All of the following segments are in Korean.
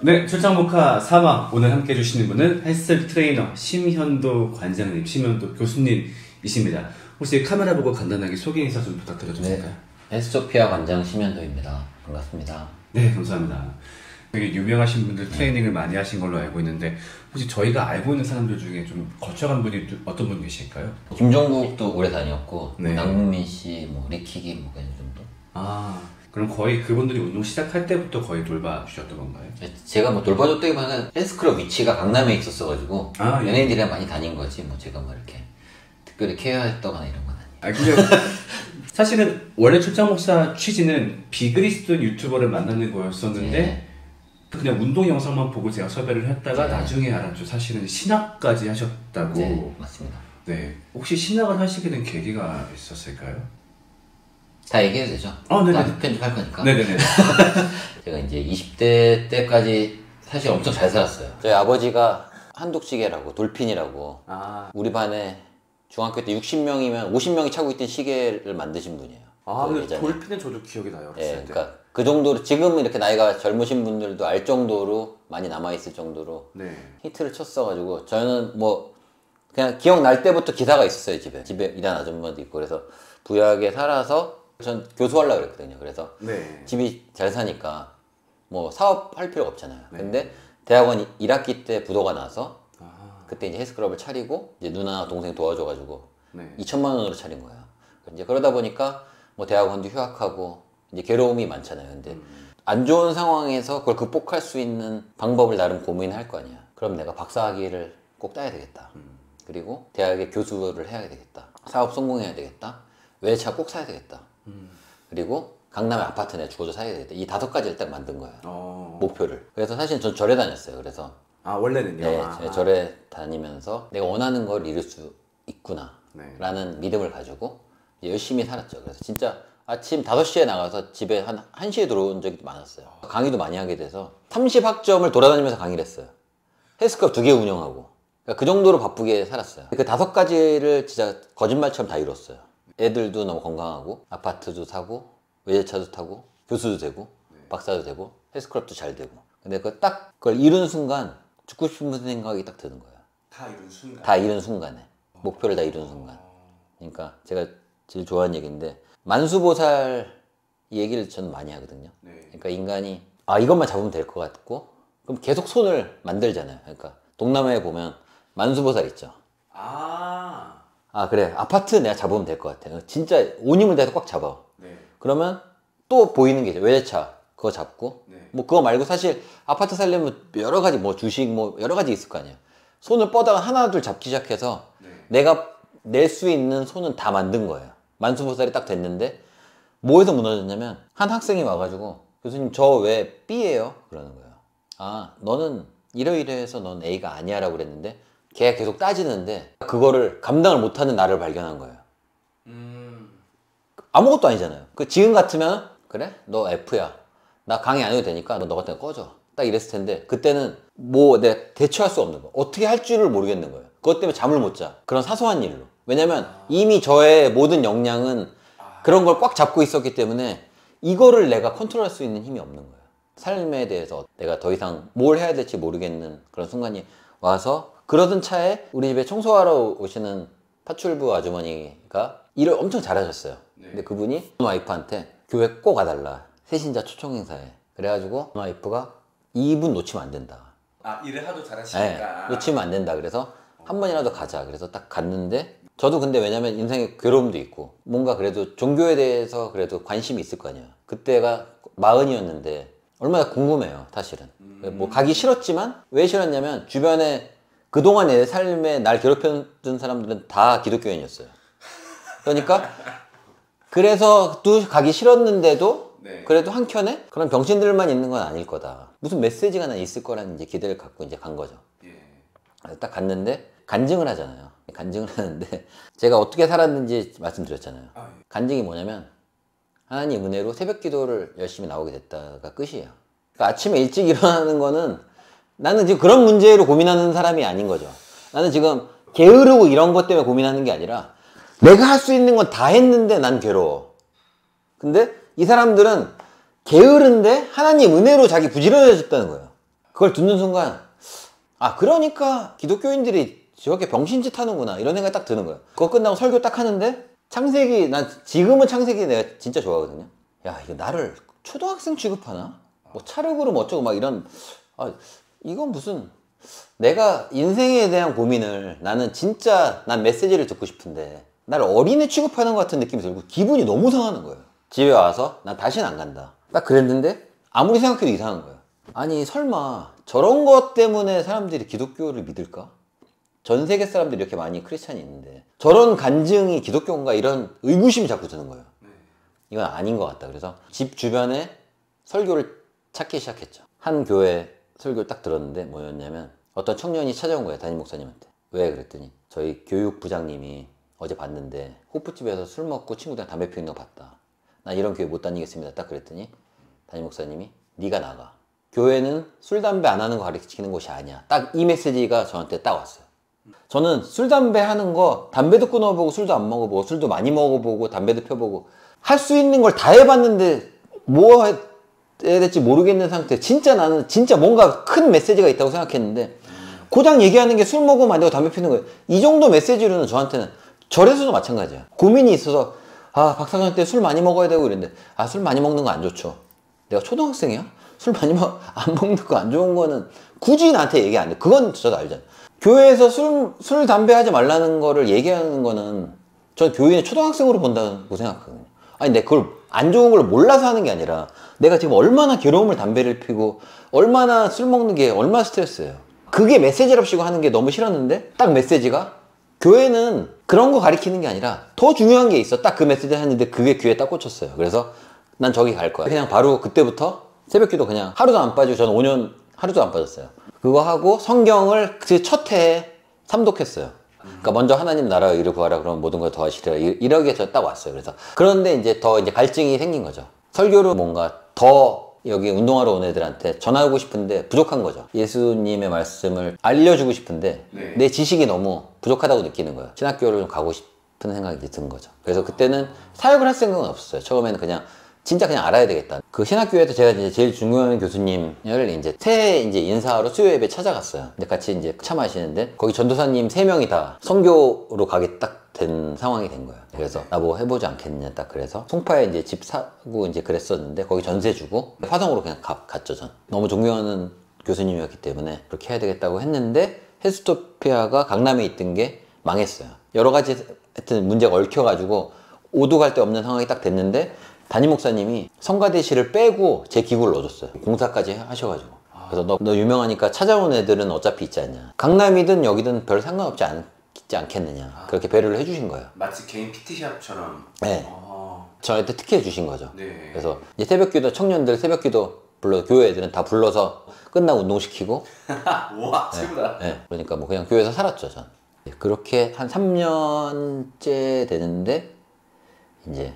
네, 출장목화 3화 오늘 함께 해주시는 분은 헬스 트레이너 심현도 관장님, 심현도 교수님이십니다. 혹시 카메라 보고 간단하게 소개 인사 좀 부탁드려도 될까요? 네, 헬스토피아 관장 심현도입니다. 반갑습니다. 네, 감사합니다. 되게 유명하신 분들 트레이닝을 많이 하신 걸로 알고 있는데 혹시 저희가 알고 있는 사람들 중에 좀 거쳐간 분이 어떤 분 계실까요? 김종국도 오래 다녔고, 네. 남궁민 씨, 리킥이 그 정도. 아, 그럼 거의 그분들이 운동 시작할 때부터 거의 돌봐주셨던 건가요? 제가 돌봐줬다기보다는 헬스클럽 위치가 강남에 있었어가지고 아, 예. 연예인들이랑 많이 다닌 거지. 제가 이렇게 특별히 케어했다거나 이런 건 아니에요. 아, 근데 사실은 원래 출장 목사 취지는 비그리스도 유튜버를 만나는 거였었는데 네. 그냥 운동 영상만 보고 제가 섭외를 했다가 네. 나중에 알았죠. 사실은 신학까지 하셨다고. 네, 맞습니다. 네. 혹시 신학을 하시게 된 계기가 있었을까요? 다 얘기해도 되죠? 네네. 다 편집할 거니까. 네네네. 제가 이제 20대 때까지 사실 엄청 잘 살았어요. 저희 아버지가 한독시계라고, 돌핀이라고, 우리 반에 중학교 때 60명이면 50명이 차고 있던 시계를 만드신 분이에요. 근데 예전에. 돌핀은 저도 기억이 나요. 예, 그러니까 그 정도로 지금은 이렇게 나이가 젊으신 분들도 알 정도로 많이 남아있을 정도로 네. 히트를 쳤어가지고 저는 그냥 기억날 때부터 기사가 있었어요. 집에 일하는 아줌마도 있고. 그래서 부유하게 살아서 전 교수하려고 그랬거든요. 그래서 네. 집이 잘 사니까 사업할 필요가 없잖아요. 네. 근데 대학원 1학기 때 부도가 나서 그때 이제 헬스클럽을 차리고 이제 누나 동생 도와줘가지고 네. 2천만 원으로 차린 거예요. 이제 그러다 보니까 대학원도 휴학하고 이제 괴로움이 많잖아요. 근데 안 좋은 상황에서 그걸 극복할 수 있는 방법을 나름 고민할 거 아니야. 그럼 내가 박사학위를 꼭 따야 되겠다. 그리고 대학에 교수를 해야 되겠다. 사업 성공해야 되겠다. 외제차 꼭 사야 되겠다. 그리고 강남에 아파트 내가 죽어도 사야 되겠다. 이 5가지를 딱 만든 거예요. 목표를. 그래서 사실 전 절에 다녔어요. 그래서 원래는요? 네, 제가 절에 다니면서 내가 원하는 걸 이룰 수 있구나 네. 라는 믿음을 가지고 열심히 살았죠. 그래서 진짜 아침 5시에 나가서 집에 한 1시에 들어온 적이 많았어요. 강의도 많이 하게 돼서 30학점을 돌아다니면서 강의를 했어요. 헬스클럽 2개 운영하고. 그러니까 그 정도로 바쁘게 살았어요. 그 5가지를 진짜 거짓말처럼 다 이뤘어요. 애들도 너무 건강하고, 아파트도 사고, 외제차도 타고, 교수도 되고, 박사도 되고, 헬스클럽도 잘 되고. 근데 그걸 이룬 순간 죽고 싶은 생각이 딱 드는 거예요. 다 이룬 순간? 다 이룬 순간에. 목표를 다 이룬 순간. 그러니까 제가 제일 좋아하는 얘기인데 만수보살 얘기를 저는 많이 하거든요. 네. 그러니까 인간이 이것만 잡으면 될 것 같고 그럼 계속 손을 만들잖아요. 그러니까 동남아에 보면 만수보살 있죠. 그래 아파트 내가 잡으면 될 것 같아. 진짜 온 힘을 다해서 꽉 잡아. 네. 그러면 또 보이는 게 외제차 그거 잡고 네. 그거 말고 사실 아파트 살려면 여러 가지 주식 여러 가지 있을 거 아니에요. 손을 뻗다가 하나 둘 잡기 시작해서 네. 내가 낼 수 있는 손은 다 만든 거예요. 만수보살이 딱 됐는데 뭐에서 무너졌냐면 한 학생이 와가지고 교수님 저 왜 B예요? 그러는 거예요. 너는 이러이러해서 넌 A가 아니야 라고 그랬는데 걔가 계속 따지는데 그거를 감당을 못하는 나를 발견한 거예요. 아무것도 아니잖아요. 지금 같으면 그래? 너 F야. 나 강의 안 해도 되니까 너 같은 거 꺼져. 딱 이랬을 텐데 그때는 내가 대처할 수 없는 거. 어떻게 할 줄을 모르겠는 거예요. 그것 때문에 잠을 못 자. 그런 사소한 일로. 왜냐면 이미 저의 모든 역량은 그런 걸 꽉 잡고 있었기 때문에 이거를 내가 컨트롤할 수 있는 힘이 없는 거예요. 삶에 대해서 내가 더 이상 뭘 해야 될지 모르겠는 그런 순간이 와서 그러던 차에 우리 집에 청소하러 오시는 파출부 아주머니가 일을 엄청 잘하셨어요. 근데 그분이 와이프한테 교회 꼭 와달라. 새신자 초청 행사에. 그래가지고 와이프가 이분 놓치면 안 된다. 일을 하도 잘하시니까. 네, 놓치면 안 된다. 그래서 한 번이라도 가자. 그래서 딱 갔는데 저도 근데 왜냐면 인생에 괴로움도 있고 뭔가 그래도 종교에 대해서 그래도 관심이 있을 거 아니에요. 그때가 40이었는데 얼마나 궁금해요. 사실은. 가기 싫었지만 왜 싫었냐면 주변에 그동안 내 삶에 날 괴롭혔던 사람들은 다 기독교인이었어요. 그러니까 그래서 또 가기 싫었는데도 네. 그래도 한켠에 그런 병신들만 있는 건 아닐 거다. 무슨 메시지가 난 있을 거라는 이제 기대를 갖고 이제 간 거죠. 딱 갔는데 간증을 하잖아요. 간증을 하는데 제가 어떻게 살았는지 말씀드렸잖아요. 간증이 뭐냐면 하나님 은혜로 새벽 기도를 열심히 나오게 됐다가 끝이에요. 그러니까 아침에 일찍 일어나는 거는 나는 지금 그런 문제로 고민하는 사람이 아닌 거죠. 나는 지금 게으르고 이런 것 때문에 고민하는 게 아니라 내가 할 수 있는 건 다 했는데 난 괴로워. 근데 이 사람들은 게으른데 하나님 은혜로 자기 부지런해졌다는 거예요. 그걸 듣는 순간 아 그러니까 기독교인들이 저렇게 병신짓 하는구나 이런 생각이 딱 드는 거야. 그거 끝나고 설교 딱 하는데 창세기 난 지금은 창세기 내가 진짜 좋아하거든요. 야 이거 나를 초등학생 취급하나? 뭐 차르그룹 어쩌고 막 이런 아 이건 무슨 내가 인생에 대한 고민을 나는 진짜 난 메시지를 듣고 싶은데 나를 어린애 취급하는 것 같은 느낌이 들고 기분이 너무 상하는 거예요. 집에 와서 난 다시는 안 간다 딱 그랬는데 아무리 생각해도 이상한 거예요. 아니 설마 저런 것 때문에 사람들이 기독교를 믿을까? 전 세계 사람들이 이렇게 많이 크리스찬이 있는데 저런 간증이 기독교인가 이런 의구심이 자꾸 드는 거예요. 이건 아닌 것 같다. 그래서 집 주변에 설교를 찾기 시작했죠. 한 교회 설교를 딱 들었는데 뭐였냐면 어떤 청년이 찾아온 거예요. 담임 목사님한테. 왜 그랬더니 저희 교육부장님이 어제 봤는데 호프집에서 술 먹고 친구들이랑 담배 피우는 거 봤다. 나 이런 교회 못 다니겠습니다. 딱 그랬더니 담임 목사님이 네가 나가. 교회는 술 담배 안 하는 거 가르치는 곳이 아니야. 딱 이 메시지가 저한테 딱 왔어요. 저는 술 담배 하는 거 담배도 끊어보고 술도 안 먹어보고 술도 많이 먹어보고 담배도 펴보고 할 수 있는 걸 다 해봤는데 뭐 해야 될지 모르겠는 상태. 진짜 나는 진짜 뭔가 큰 메시지가 있다고 생각했는데 고장 얘기하는 게 술 먹으면 안 되고 담배 피우는 거예요. 이 정도 메시지로는 저한테는 절에서도 마찬가지야. 고민이 있어서 아 박사장 때 술 많이 먹어야 되고 이랬는데 아 술 많이 먹는 거 안 좋죠. 내가 초등학생이야? 술 많이 안 먹는 거 안 좋은 거는 굳이 나한테 얘기 안 해. 그건 저도 알잖아. 교회에서 술 담배 하지 말라는 거를 얘기하는 거는 전 교인의 초등학생으로 본다고 생각하거든요. 아니 내가 그걸 안 좋은 걸 몰라서 하는 게 아니라 내가 지금 얼마나 괴로움을 담배를 피고 얼마나 술 먹는 게 얼마나 스트레스예요. 그게 메시지랍시고 하는 게 너무 싫었는데 딱 메시지가 교회는 그런 거 가리키는 게 아니라 더 중요한 게 있어. 딱 그 메시지 했는데 그게 귀에 딱 꽂혔어요. 그래서 난 저기 갈 거야. 그냥 바로 그때부터 새벽기도 그냥 하루도 안 빠지고 저는 5년 하루도 안 빠졌어요. 그거 하고 성경을 그 첫 해에 삼독했어요. 그러니까 먼저 하나님 나라 의를 구하라 그러면 모든 걸 더하시리라 이러게 저 딱 왔어요. 그래서 그런데 이제 더 이제 갈증이 생긴 거죠. 설교로 뭔가 더 여기 운동하러 온 애들한테 전하고 싶은데 부족한 거죠. 예수님의 말씀을 알려주고 싶은데 네. 내 지식이 너무 부족하다고 느끼는 거예요. 신학교를 좀 가고 싶은 생각이 든 거죠. 그래서 그때는 사역을 할 생각은 없었어요. 처음에는 그냥 진짜 그냥 알아야 되겠다. 그 신학교에서 제가 이제 제일 중요한 교수님을 이제 새해 이제 인사하러 수요 예배 찾아갔어요. 근데 같이 이제 차 마시는데 거기 전도사님 3명이 다 선교로 가게 딱 된 상황이 된 거예요. 그래서 나보고 해보지 않겠냐 딱 그래서 송파에 이제 집 사고 이제 그랬었는데 거기 전세 주고 화성으로 그냥 갔죠 전. 너무 존경하는 교수님이었기 때문에 그렇게 해야 되겠다고 했는데 헤스토피아가 강남에 있던 게 망했어요. 여러 가지 하여튼 문제가 얽혀가지고 오도 갈 데 없는 상황이 딱 됐는데 담임 목사님이 성가대시를 빼고 제 기구를 넣어줬어요. 공사까지 하셔가지고. 그래서 너 유명하니까 찾아온 애들은 어차피 있지 않냐. 강남이든 여기든 별 상관없지 않겠느냐. 그렇게 배려를 해주신 거예요. 마치 개인 PT샵처럼. 네. 저한테 특혜 주신 거죠. 네. 그래서 이제 새벽기도 청년들 새벽기도 불러 교회 애들은 다 불러서 끝나고 운동시키고. 와 최고다. 네. 그러니까 뭐 그냥 교회에서 살았죠 전. 그렇게 한 3년째 되는데 이제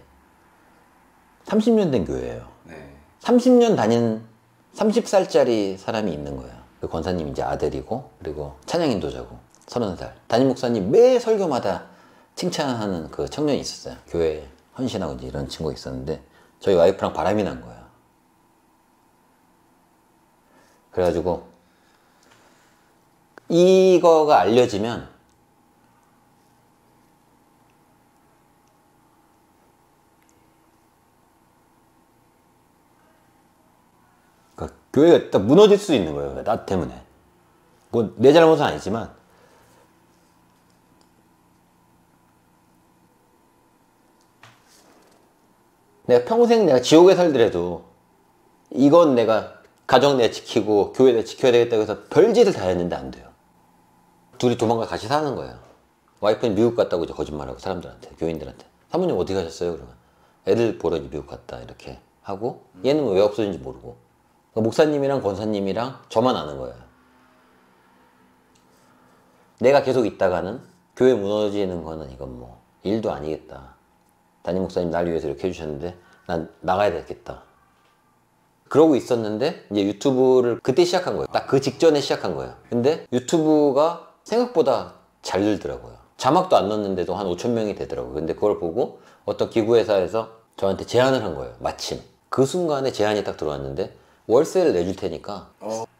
30년 된 교회예요. 네. 30년 다닌 30살짜리 사람이 있는 거예요. 그 권사님 이제 아들이고 그리고 찬양인도자고 30살. 담임 목사님 매 설교마다 칭찬하는 그 청년이 있었어요. 교회에 헌신하고 이제 이런 친구가 있었는데 저희 와이프랑 바람이 난 거예요. 그래가지고 이거가 알려지면 그러니까 교회가 딱 무너질 수 있는 거예요. 나 때문에. 뭐 내 잘못은 아니지만 내가 평생 내가 지옥에 살더라도 이건 내가 가정 내가 지키고 교회 내가 지켜야 되겠다고 해서 별짓을 다 했는데 안 돼요. 둘이 도망가 같이 사는 거예요. 와이프는 미국 갔다고 이제 거짓말하고 사람들한테 교인들한테 사모님 어디 가셨어요? 그러면 애들 보러 미국 갔다 이렇게 하고 얘는 왜 없어진지 모르고 그러니까 목사님이랑 권사님이랑 저만 아는 거예요. 내가 계속 있다가는 교회 무너지는 거는 이건 뭐 일도 아니겠다. 담임 목사님 날 위해서 이렇게 해주셨는데 난 나가야 되겠다. 그러고 있었는데 이제 유튜브를 그때 시작한 거예요. 딱 그 직전에 시작한 거예요. 근데 유튜브가 생각보다 잘 늘더라고요. 자막도 안 넣었는데도 한 5,000명이 되더라고요. 근데 그걸 보고 어떤 기구회사에서 저한테 제안을 한 거예요. 마침 그 순간에 제안이 딱 들어왔는데 월세를 내줄 테니까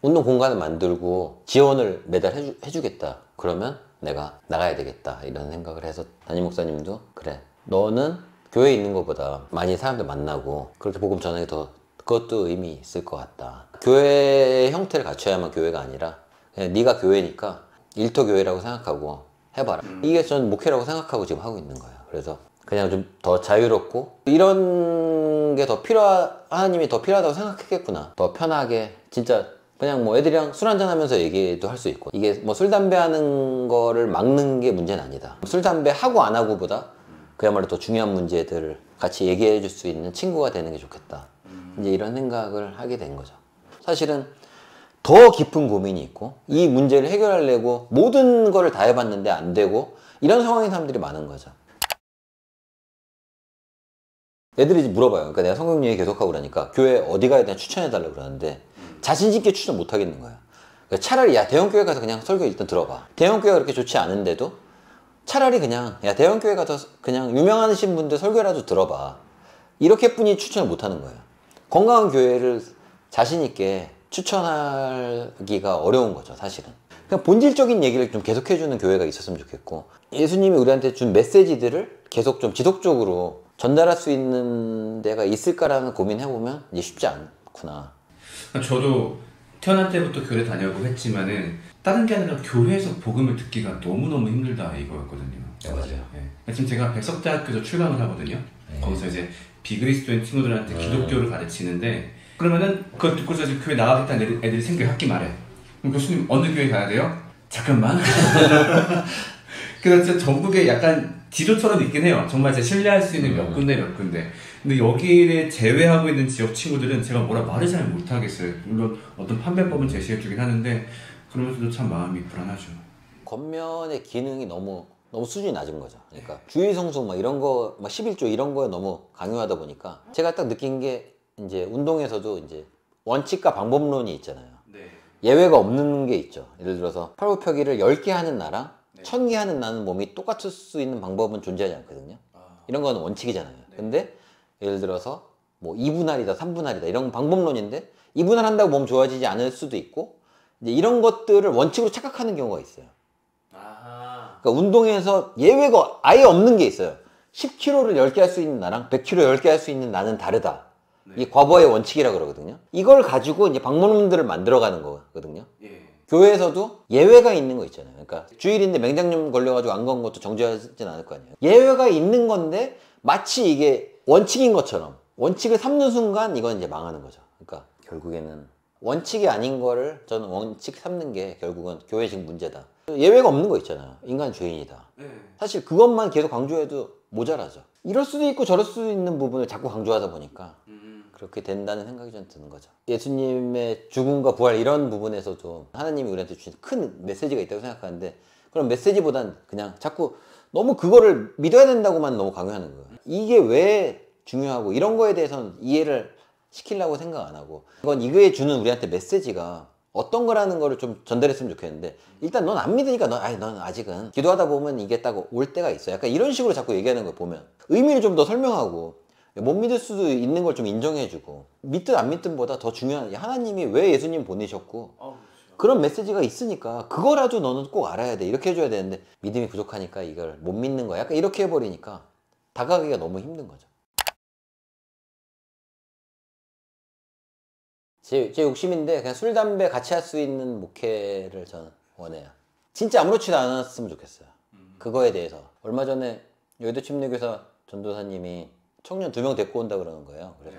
운동 공간을 만들고 지원을 매달 해주겠다. 그러면 내가 나가야 되겠다. 이런 생각을 해서 담임 목사님도 그래, 너는 교회에 있는 것보다 많이 사람들 만나고 그렇게 복음 전하기 더 그것도 의미 있을 것 같다. 교회의 형태를 갖춰야만 교회가 아니라 그냥 네가 교회니까 일터 교회라고 생각하고 해봐라. 이게 전 목회라고 생각하고 지금 하고 있는 거예요. 그래서 그냥 좀 더 자유롭고 이런 게 더 하나님이 더 필요하다고 생각했겠구나. 더 편하게 진짜 그냥 뭐 애들이랑 술 한잔 하면서 얘기도 할 수 있고, 이게 뭐 술 담배 하는 거를 막는 게 문제는 아니다. 술 담배 하고 안 하고보다 그야말로 더 중요한 문제들을 같이 얘기해 줄 수 있는 친구가 되는 게 좋겠다. 이제 이런 생각을 하게 된 거죠. 사실은 더 깊은 고민이 있고 이 문제를 해결하려고 모든 거를 다 해봤는데 안 되고 이런 상황인 사람들이 많은 거죠. 애들이 물어봐요. 그러니까 내가 성경 얘기 계속하고 그러니까 교회 어디 가야 되나 추천해달라고 그러는데 자신있게 추천 못 하겠는 거야. 그러니까 차라리 야 대형교회 가서 그냥 설교 일단 들어봐. 대형교회가 그렇게 좋지 않은데도 차라리 그냥 야 대형교회 가서 그냥 유명하신 분들 설교라도 들어봐. 이렇게뿐이 추천을 못 하는 거예요. 건강한 교회를 자신있게 추천하기가 어려운 거죠, 사실은. 그냥 본질적인 얘기를 좀 계속해주는 교회가 있었으면 좋겠고, 예수님이 우리한테 준 메시지들을 계속 좀 지속적으로 전달할 수 있는 데가 있을까라는 고민해보면 이제 쉽지 않구나. 저도 태어날 때부터 교회 다녀오고 했지만은 다른 게 아니라 교회에서 복음을 듣기가 너무너무 힘들다 이거였거든요. 네, 맞아요. 네. 지금 제가 백석대학교에서 출강을 하거든요. 네. 거기서 이제 비그리스도인 친구들한테 기독교를 가르치는데, 그러면은 그걸 듣고서 이제 교회 나가겠다는 애들이 생겨요. 학기 말에. 그럼 교수님 어느 교회 가야 돼요? 잠깐만. 그래서 진짜 전국에 약간 지도처럼 있긴 해요. 정말 제 신뢰할 수 있는 몇 군데 몇 군데. 근데 여기를 제외하고 있는 지역 친구들은 제가 뭐라 말을 잘 못하겠어요. 물론 어떤 판매법은 제시해주긴 하는데 그러면서도 참 마음이 불안하죠. 겉면의 기능이 너무 수준이 낮은 거죠. 그러니까 주의성수 막 이런 거, 막 11조 이런 거에 너무 강요하다 보니까 제가 딱 느낀 게 이제 운동에서도 이제 원칙과 방법론이 있잖아요. 네. 예외가 없는 게 있죠. 예를 들어서 팔굽혀기를 10개 하는 나랑 1000개 하는 나는 몸이 똑같을 수 있는 방법은 존재하지 않거든요. 이런 거는 원칙이잖아요. 근데 예를 들어서 뭐 2분할이다 3분할이다 이런 방법론인데 2분할 한다고 몸 좋아지지 않을 수도 있고, 이제 이런 것들을 원칙으로 착각하는 경우가 있어요. 그러니까 운동에서 예외가 아예 없는 게 있어요. 10kg를 10개 할 수 있는 나랑 100kg 10개 할 수 있는 나는 다르다. 이게 과거의 원칙이라고 그러거든요. 이걸 가지고 이제 방법론들을 만들어가는 거거든요. 교회에서도 예외가 있는 거 있잖아요. 그러니까 주일인데 맹장염 걸려가지고 안 간 것도 정죄하진 않을 거 아니에요. 예외가 있는 건데 마치 이게 원칙인 것처럼 원칙을 삼는 순간 이건 이제 망하는 거죠. 그러니까 결국에는 원칙이 아닌 거를 저는 원칙 삼는 게 결국은 교회식 문제다. 예외가 없는 거 있잖아요. 인간 죄인이다. 사실 그것만 계속 강조해도 모자라죠. 이럴 수도 있고 저럴 수도 있는 부분을 자꾸 강조하다 보니까 그렇게 된다는 생각이 좀 드는 거죠. 예수님의 죽음과 부활 이런 부분에서도 하나님이 우리한테 주신 큰 메시지가 있다고 생각하는데, 그런 메시지보단 그냥 자꾸 너무 그거를 믿어야 된다고만 너무 강요하는 거예요. 이게 왜 중요하고 이런 거에 대해서는 이해를 시키려고 생각 안 하고, 이건 이거에 주는 우리한테 메시지가 어떤 거라는 거를 좀 전달했으면 좋겠는데, 일단 넌 안 믿으니까 넌 아직은 기도하다 보면 이게 딱 올 때가 있어. 약간 이런 식으로 자꾸 얘기하는 거 보면 의미를 좀 더 설명하고 못 믿을 수도 있는 걸 좀 인정해주고, 믿든 안 믿든보다 더 중요한 하나님이 왜 예수님 보내셨고 그런 메시지가 있으니까 그거라도 너는 꼭 알아야 돼 이렇게 해줘야 되는데, 믿음이 부족하니까 이걸 못 믿는 거야 약간 이렇게 해버리니까 다가가기가 너무 힘든 거죠. 제 욕심인데 그냥 술 담배 같이 할 수 있는 목회를 저는 원해요. 진짜 아무렇지도 않았으면 좋겠어요. 그거에 대해서 얼마 전에 여의도 침례교사 전도사님이 청년 2명 데리고 온다 그러는 거예요. 그래서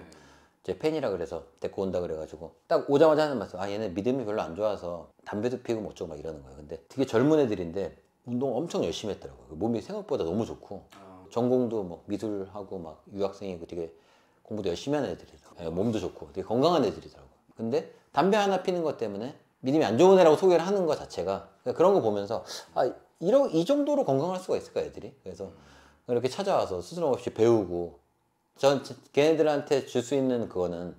제 팬이라 그래서 데리고 온다 그래가지고 딱 오자마자 하는 말씀, 얘네 믿음이 별로 안 좋아서 담배도 피고 뭐 어쩌고 막 이러는 거예요. 근데 되게 젊은 애들인데 운동 엄청 열심히 했더라고요. 몸이 생각보다 너무 좋고 전공도 뭐 미술하고 막 유학생이고 되게 공부도 열심히 하는 애들이더라고요. 몸도 좋고 되게 건강한 애들이더라고요. 근데 담배 하나 피는 것 때문에 믿음이 안 좋은 애라고 소개를 하는 것 자체가, 그런 거 보면서 이 정도로 건강할 수가 있을까 애들이? 그래서 이렇게 찾아와서 스스럼 없이 배우고, 전 걔네들한테 줄 수 있는 그거는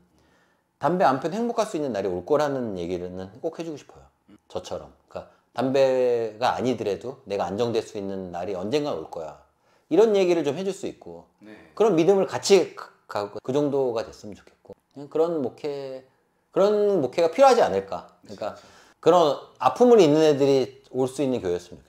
담배 안 피면 행복할 수 있는 날이 올 거라는 얘기는 꼭 해주고 싶어요. 저처럼. 그러니까 담배가 아니더라도 내가 안정될 수 있는 날이 언젠가 올 거야. 이런 얘기를 좀 해줄 수 있고, 그런 믿음을 같이 가고 그 정도가 됐으면 좋겠고, 그런 목회를 그런 목회가 필요하지 않을까. 그러니까 그런 아픔을 있는 애들이 올 수 있는 교회였으면